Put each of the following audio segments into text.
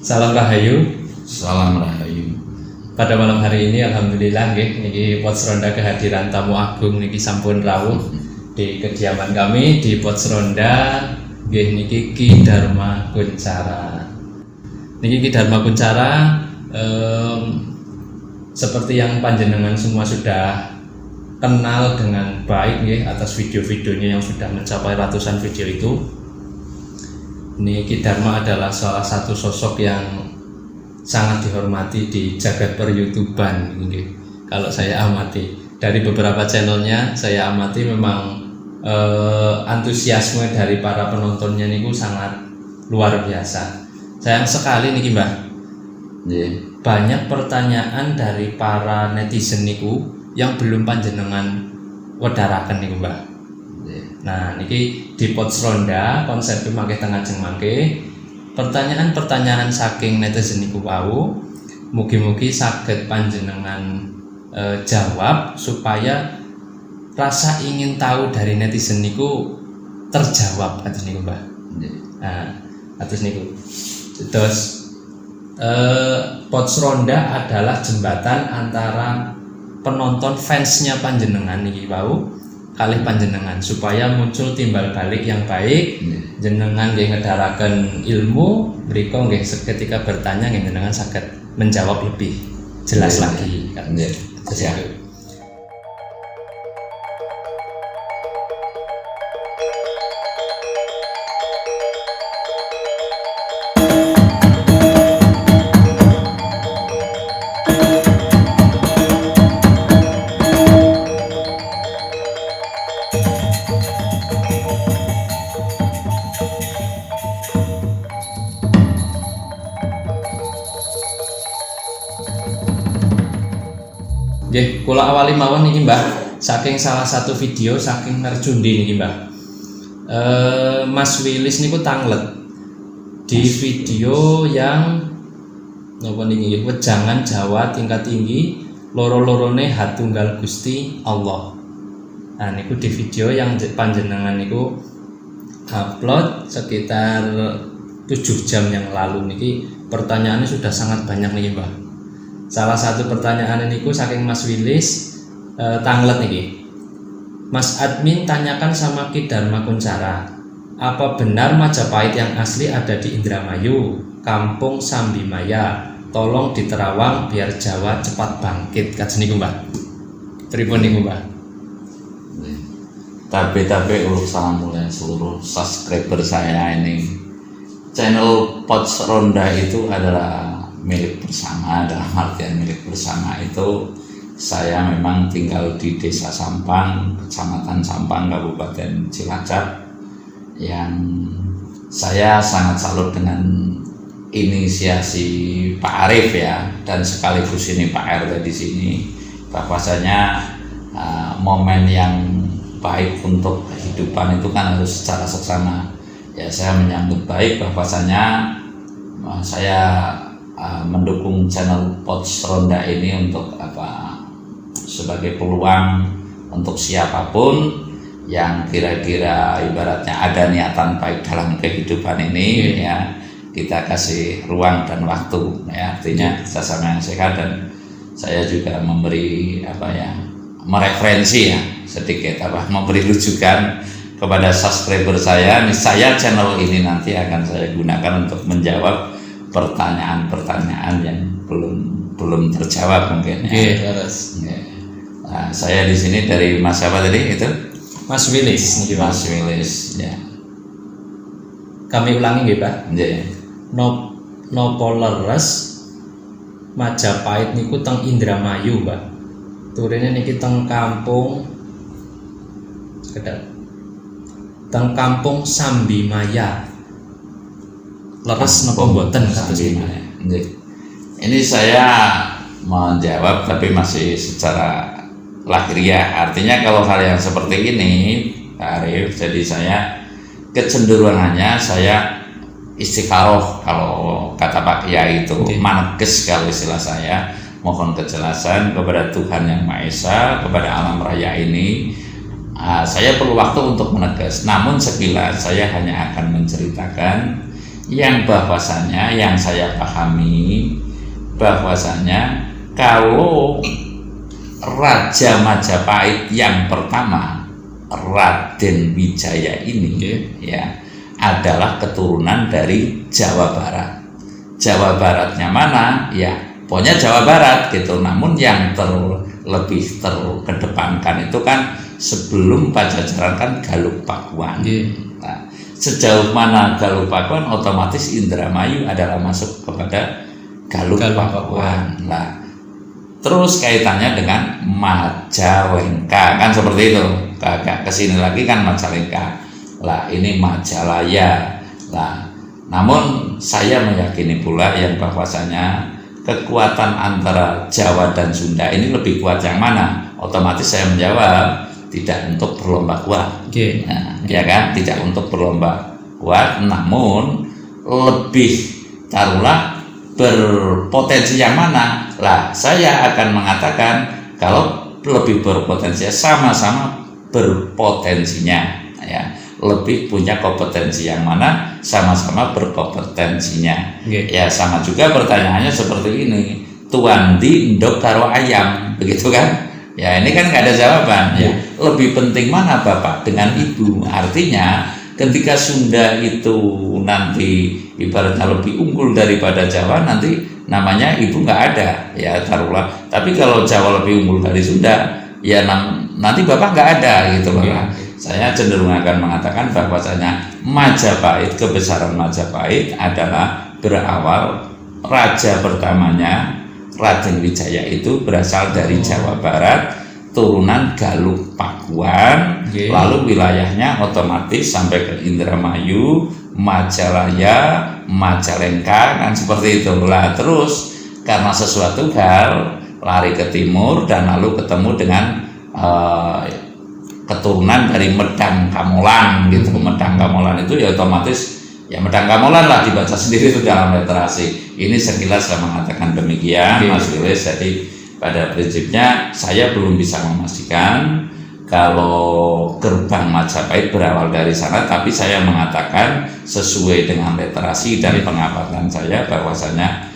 Salam Rahayu. Salam Rahayu. Pada malam hari ini alhamdulillah nggih niki Pots Ronda kehadiran tamu agung niki sampun rawuh di kediaman kami di Pots Ronda nggih niki Ki Dharma Kunchara. Niki Ki Dharma Kunchara seperti yang panjenengan semua sudah kenal dengan baik nggih atas video-videonya yang sudah mencapai ratusan video itu. Ini Ki Dharma adalah salah satu sosok yang sangat dihormati di jagat per-YouTuban. Kalau saya amati dari beberapa channelnya, saya amati memang antusiasme dari para penontonnya niku sangat luar biasa. Sayang sekali nih Mbah, banyak pertanyaan dari para netizen niku yang belum panjenengan wedharaken niku Mbah. Nah niki di Pots Ronda konsep mangke tengah jeng mangke pertanyaan-pertanyaan saking netizen niku wau mugi-mugi saged panjenengan jawab supaya rasa ingin tahu dari netizen niku terjawab atus niku Mbah. Nah atus niku terus Pots Ronda adalah jembatan antara penonton fansnya panjenengan niki wau kalih panjenengan supaya muncul timbal balik yang baik. Jenengan nggih ngedharaken ilmu mriko nggih ketika bertanya nggih jenengan saged menjawab lebih jelas lagi kan. Ya. Nggih, kula awali mawon niki Mbah, saking salah satu video saking Nerjundi niki Mbah. Mas Willis niku tanglet di video yang napa niki wejangan Jawa tingkat tinggi loro-lorone Hatunggal Gusti Allah. Nah niku di video yang panjenengan niku upload sekitar 7 jam yang lalu niki pertanyaannya sudah sangat banyak niki Mbah. Salah satu pertanyaan niku saking Mas Willis tanglet niki. Mas admin tanyakan sama Ki Dharma Kunchara, apa benar Majapahit yang asli ada di Indramayu, Kampung Sambimaya? Tolong di Terawang biar Jawa cepat bangkit. Kados niku Mbah. Pripun niku Mbah? Tapi salam mulai seluruh subscriber saya ini. Channel Pots Ronda itu adalah milik bersama. Dalam artian milik bersama itu saya memang tinggal di Desa Sampang, Kecamatan Sampang, Kabupaten Cilacap, yang saya sangat salut dengan inisiasi Pak Arif ya, dan sekaligus ini Pak RT di sini, bahwasanya momen yang baik untuk kehidupan itu kan harus secara seksama. Ya saya menyambut baik bahwasanya saya mendukung channel Pots Ronda ini untuk sebagai peluang untuk siapapun yang kira-kira ibaratnya ada niatan baik dalam kehidupan ini ya, kita kasih ruang dan waktu ya, artinya sama yang sehat. Dan saya juga memberi mereferensi ya sedikit memberi rujukan kepada subscriber saya. Saya channel ini nanti akan saya gunakan untuk menjawab pertanyaan-pertanyaan yang belum terjawab mungkin ya. Nah, saya di sini dari Mas siapa tadi itu? Mas Willis niki Mas Willis ya. Kami ulangi nggih Pak. Nggih. Nopo leres Majapahit niku teng Indramayu Mbak. Turine niki teng kampung Kampung Sambimaya. Leres napa mboten kados niku? Ini saya menjawab tapi masih secara lahiriah. Artinya kalau hal yang seperti ini Pak Arif, jadi saya kecenderungannya saya istikharoh kalau kata Pak Kiai itu, maneges kalau istilah saya, mohon kejelasan kepada Tuhan Yang Maha Esa, kepada alam raya ini. Saya perlu waktu untuk menegas, namun sekilas saya hanya akan menceritakan yang bahwasannya yang saya pahami bahwasannya kalau Raja Majapahit yang pertama Raden Wijaya ini ya adalah keturunan dari Jawa Barat. Jawa Baratnya mana? Ya, pokoknya Jawa Barat gitu. Namun yang lebih terkedepankan itu kan sebelum Pajajaran kan Galuh Pakuan. Nah, sejauh mana Galuh Pakuan, otomatis Indramayu adalah masuk kepada Galuh Pakuan. Nah, terus kaitannya dengan Majalengka kan seperti itu. Agak kesini lagi kan Majalengka. Lah ini Majalaya. Lah, namun saya meyakini pula yang bahwasanya kekuatan antara Jawa dan Sunda ini lebih kuat yang mana? Otomatis saya menjawab tidak untuk berlomba kuat. Nah, ya kan, tidak untuk berlomba kuat, namun lebih taruhlah berpotensi yang mana? Lah, saya akan mengatakan kalau lebih berpotensi sama-sama berpotensinya, ya. Lebih punya kompetensi yang mana, sama-sama berkompetensinya. Ya sama juga pertanyaannya seperti ini, tuan di ndok karo ayam, begitu kan? Ya ini kan nggak ada jawaban. Ya lebih penting mana bapak dengan ibu? Artinya ketika Sunda itu nanti ibaratnya lebih unggul daripada Jawa, nanti namanya ibu nggak ada, ya taruhlah. Tapi kalau Jawa lebih unggul dari Sunda, ya nanti bapak nggak ada gitu loh. Saya cenderung akan mengatakan bahwasanya Majapahit, kebesaran Majapahit adalah berawal raja pertamanya Raden Wijaya itu berasal dari Jawa Barat, turunan Galuh Pakuan, lalu wilayahnya otomatis sampai ke Indramayu, Majalaya, Majalengka kan seperti itu. Lah terus karena sesuatu hal lari ke timur dan lalu ketemu dengan keturunan dari Medang Kamolan gitu. Medang Kamolan itu ya otomatis ya Medang Kamolan lah, dibaca sendiri itu dalam literasi. Ini sekilas saya mengatakan demikian, Mas Wilis. Jadi pada prinsipnya saya belum bisa memastikan kalau gerbang Majapahit berawal dari sana, tapi saya mengatakan sesuai dengan literasi dari pengamatan saya bahwasanya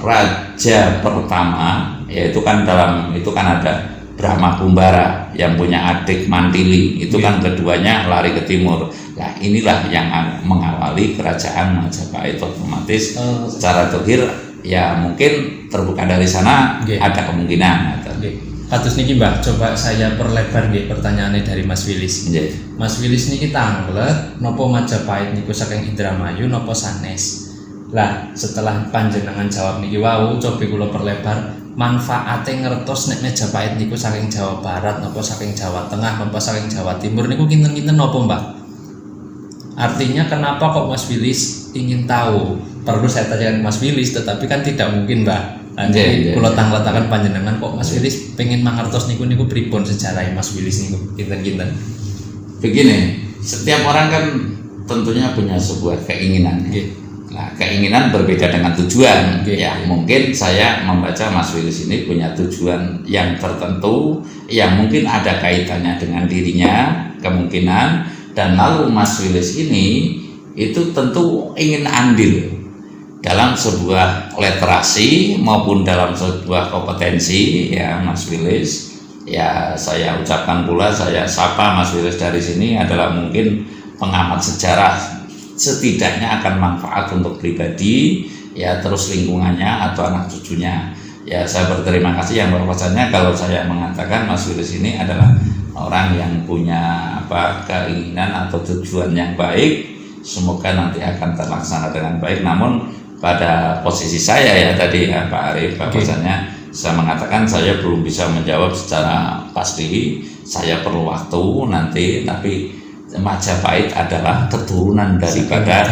raja pertama yaitu kan itu kan ada Brahma Kumbara yang punya adik Mantili, itu kan keduanya lari ke timur. Nah inilah yang mengawali kerajaan Majapahit, otomatis secara dohir ya mungkin terbuka dari sana, ada kemungkinan. Kados niki Mbah, coba saya perlebar nggih pertanyaannya dari Mas Wilis. Mas Wilis niki tanglet napa Majapahit niku saking Indramayu napa sanes? Lah setelah panjenengan jawab niki wau, coba kula perlebar manfaatnya ngertos nek Majapahit niku saking Jawa Barat napa saking Jawa Tengah napa saking Jawa Timur niku kinten-kinten napa Mbak? Artinya kenapa kok Mas Wilis ingin tahu? Perlu saya tanyakan Mas Wilis, tetapi kan tidak mungkin Mbak. Jadi kula tangletaken panjenengan kok Mas Wilis pengen mangertos niku pripun sejarah Mas Wilis niku kinten-kinten. Begini, setiap orang kan tentunya punya sebuah keinginan. Nah, keinginan berbeda dengan tujuan. Ya, mungkin saya membaca Mas Wilis ini punya tujuan yang tertentu yang mungkin ada kaitannya dengan dirinya, kemungkinan, dan lalu Mas Wilis ini itu tentu ingin andil dalam sebuah literasi maupun dalam sebuah kompetensi, ya Mas Wilis. Ya, saya ucapkan pula, saya sapa Mas Wilis dari sini adalah mungkin pengamat sejarah, setidaknya akan manfaat untuk pribadi, ya terus lingkungannya atau anak cucunya. Ya saya berterima kasih yang bahwasanya kalau saya mengatakan Mas Wilis ini adalah orang yang punya keinginan atau tujuan yang baik, semoga nanti akan terlaksana dengan baik. Namun pada posisi saya ya tadi ya Pak Arif, bahwasanya saya mengatakan saya belum bisa menjawab secara pasti, saya perlu waktu nanti. Tapi Majapahit adalah keturunan daripada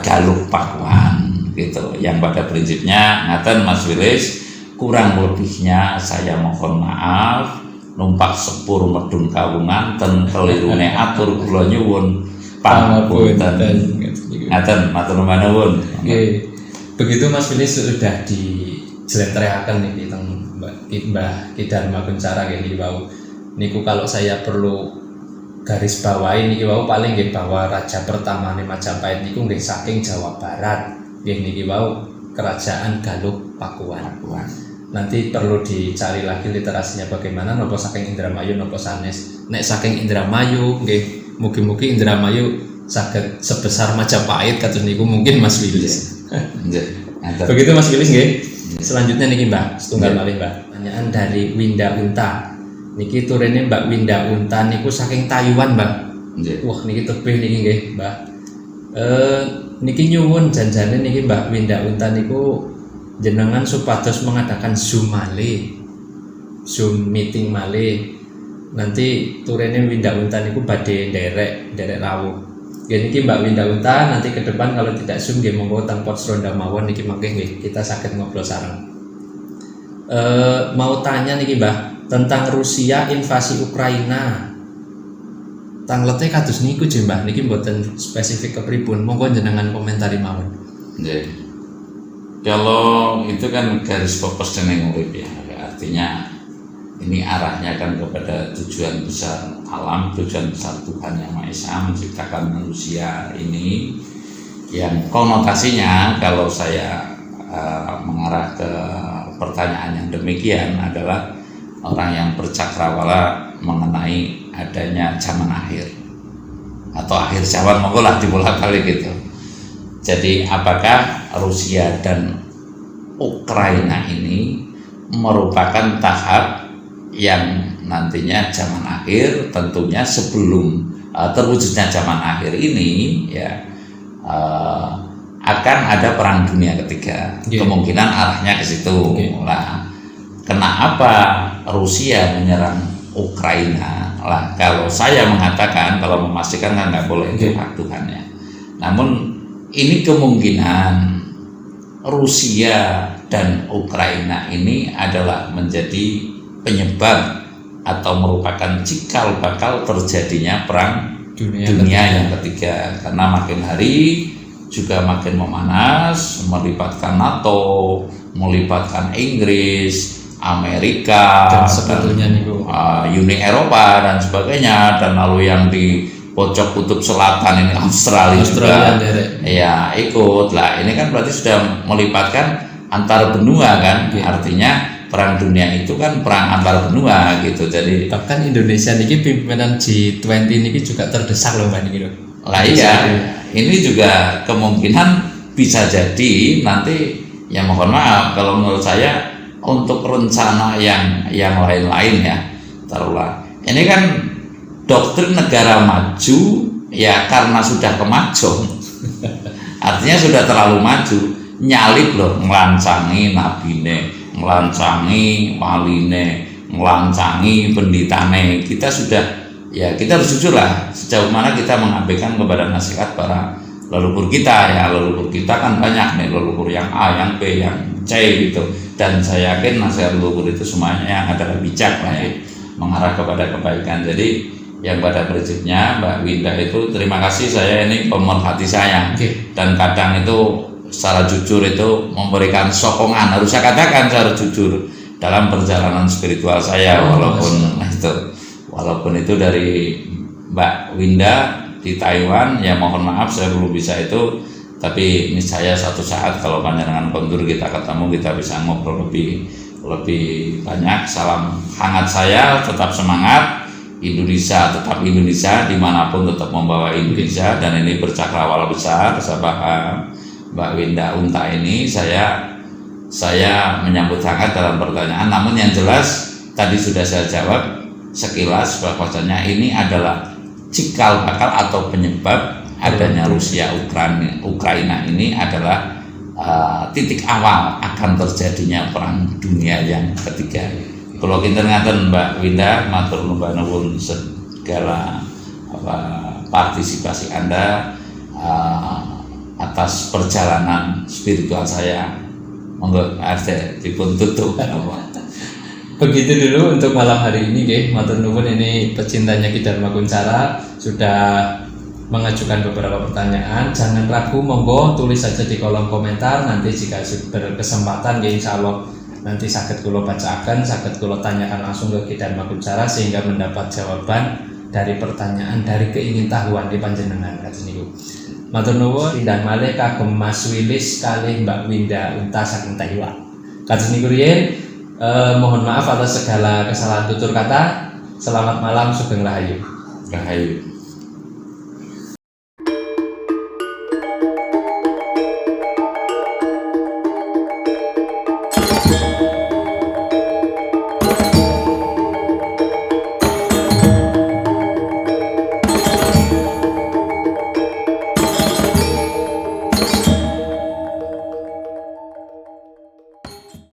Galuh Pakuan gitu, yang pada prinsipnya ngaten Mas Wilis, kurang lebihnya saya mohon maaf, numpak sepur medun kawungan ten kelirune atur kula nyuwun pangapunten. Ngaten matur nuwun. Begitu Mas Wilis sudah dijelentrehkan niki teng Mbah Ki Dharma Kencana nggih wau. Niku kalau saya perlu garis bawah ini wau paling nggih bahwa raja pertama nih Majapahit niku nggih saking Jawa Barat, nggih niki wau kerajaan Galuh Pakuan. Nanti perlu dicari lagi literasinya bagaimana, nopo saking Indramayu nopo sanes. Nek saking Indramayu nggih mugi-mugi Indramayu saged sebesar Majapahit kados niku mungkin Mas Wilis. Begitu Mas Wilis nggih. Selanjutnya niki Mbah, setunggal malih Mbah. Pertanyaan dari Winda Unta. Niki turene Mbak Winda Unta niku saking Taiwan, Mbak. Wah, niki tebih niki nggih, Mbak. Niki nyuwun janjane niki Mbak Winda Unta niku jenengan supados mengadakan Zoom malih. Zoom meeting malih. Nanti turene Winda Unta niku badhe nderek rawuh. Nggih niki Mbak Winda Unta, nanti ke depan kalau tidak Zoom nggih monggo teng Pos Ronda mawon niki mangke nggih kita saged ngobrol sareng. Mau tanya niki Mbah tentang Rusia invasi Ukraina. Tanglete kados niku je Mbah, niki mboten spesifik kepripun. Monggo jenengan komentari mawon. Nggih. Kalau itu kan garis fokus dengan urip ya. Artinya ini arahnya kan kepada tujuan besar alam, tujuan besar Tuhan Yang Maha Esa menciptakan manusia ini, yang konotasinya kalau saya mengarah ke pertanyaan yang demikian adalah orang yang bercakrawala mengenai adanya zaman akhir atau akhir zaman, monggo lah dibolak-balik gitu. Jadi apakah Rusia dan Ukraina ini merupakan tahap yang nantinya zaman akhir, tentunya sebelum terwujudnya zaman akhir ini ya akan ada perang dunia ketiga. Kemungkinan arahnya ke situ. Nah, kenapa Rusia menyerang Ukraina? Lah, kalau saya mengatakan, kalau memastikan kan nggak boleh itu hak Tuhan ya. Namun ini kemungkinan Rusia dan Ukraina ini adalah menjadi penyebab atau merupakan cikal bakal terjadinya perang dunia yang ketiga. Karena makin hari juga makin memanas, melibatkan NATO, melibatkan Inggris, Amerika, dan sebetulnya Uni Eropa dan sebagainya, dan lalu yang di pojok kutub selatan ini Australia juga ya ikut lah. Ini kan berarti sudah melibatkan antar benua kan. Artinya perang dunia itu kan perang antar benua gitu. Jadi bahkan Indonesia niki pimpinan G20 niki juga terdesak loh Mbak niki loh. Lah iya, ini juga kemungkinan bisa jadi nanti, ya mohon maaf kalau menurut saya untuk rencana yang lain-lain ya, taruhlah ini kan doktrin negara maju ya karena sudah kemajuan artinya sudah terlalu maju, nyalip loh, melancangi nabine, melancangi waline, melancangi penditane. Kita sudah ya, kita harus jujur lah sejauh mana kita mengabaikan kepada nasihat para leluhur kita ya. Leluhur kita kan banyak nih, leluhur yang A, yang B, yang C gitu, dan saya yakin nasihat leluhur itu semuanya yang adalah bijak lah ya, mengarah kepada kebaikan. Jadi yang pada prinsipnya Mbak Winda itu terima kasih, saya ini pemerhati saya dan kadang itu secara jujur itu memberikan sokongan, harus saya katakan secara jujur dalam perjalanan spiritual saya, walaupun itu dari Mbak Winda di Taiwan ya, mohon maaf saya belum bisa itu, tapi ini saya satu saat kalau panjenengan kondur kita ketemu, kita bisa ngobrol lebih banyak. Salam hangat saya, tetap semangat, Indonesia tetap Indonesia, dimanapun tetap membawa Indonesia, dan ini bercakrawala besar. Saya paham Mbak Winda Unta ini, saya menyambut hangat dalam pertanyaan, namun yang jelas tadi sudah saya jawab sekilas bahwasanya ini adalah cikal bakal atau penyebab adanya Rusia Ukraina ini adalah titik awal akan terjadinya perang dunia yang ketiga. Kalau kinten ngaten Mbak Winda, matur nuwun segala partisipasi Anda atas perjalanan spiritual saya. Monggo RT dipun tutup. Begitu dulu untuk malam hari ini nggih. Matur nuwun, ini pecintanya Ki Dharma Kunchara sudah mengajukan beberapa pertanyaan. Jangan ragu, monggo tulis saja di kolom komentar. Nanti jika berkesempatan nggih insyaallah nanti saged kula bacakan, saged kula tanyakan langsung ke Ki Dharma Kunchara sehingga mendapat jawaban dari pertanyaan, dari keingintahuan di panjenengan kados niku. Matur nuwun tindak malih kagem Mas Wilis kalih Mbak Winda Unta saking Taiwan. Kados niku riyen mohon maaf atas segala kesalahan tutur kata. Selamat malam, sugeng rahayu. Rahayu.